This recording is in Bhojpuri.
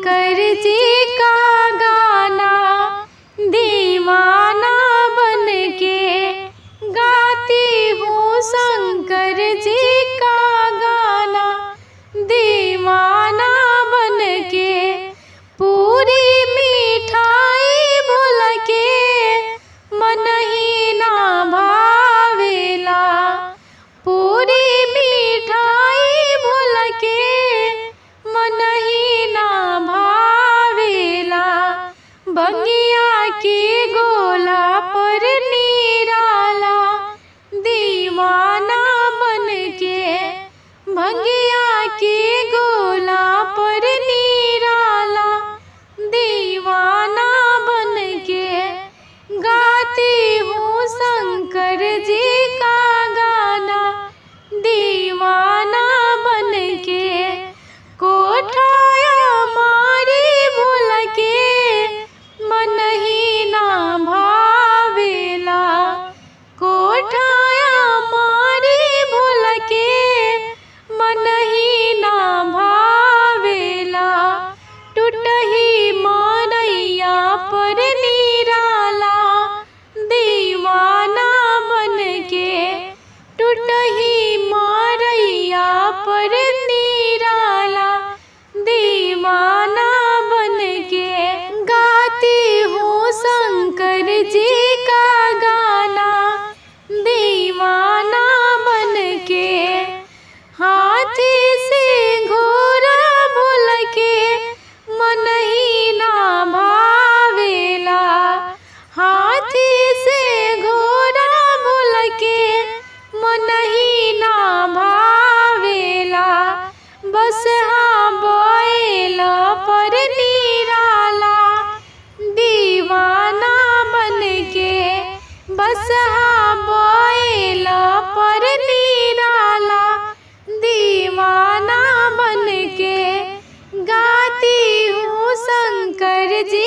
शंकर जी का गाना दीवाना बन के गाती हूँ। शंकर जी का गाना दीवाना बन के पूरी मिठाई भूल के मन ही ना भावेला। पूरी मिठाई भूल के मन ही ना भावेला। बगिया के गोला पर निराला दीवाना बन के भंगिया के गोला पर निराला दीवाना बन के गाती हूँ। शंकर जी का गाना दीवाना बन के कोठाया मारी भूल के मन ही ना भावेला। कोठाया मारी भूल के मन ही ना भावेला। टूटही मारैया पर निराला दीवाना बन के टूटही मारैया पर निराला दीवाना बन के गाती हूँ। शंकर जी का गाना दीवाना बन के हाथी से घोड़ा भूल के मन ही ना भावेला। हाथी से घोड़ा भूल के मन ही ना भावेला। बस हाँ बैल पर निराला दीवाना बन के बस हाँ बैल पर निराला दीवाना बन के गाती हूँ। शंकर जी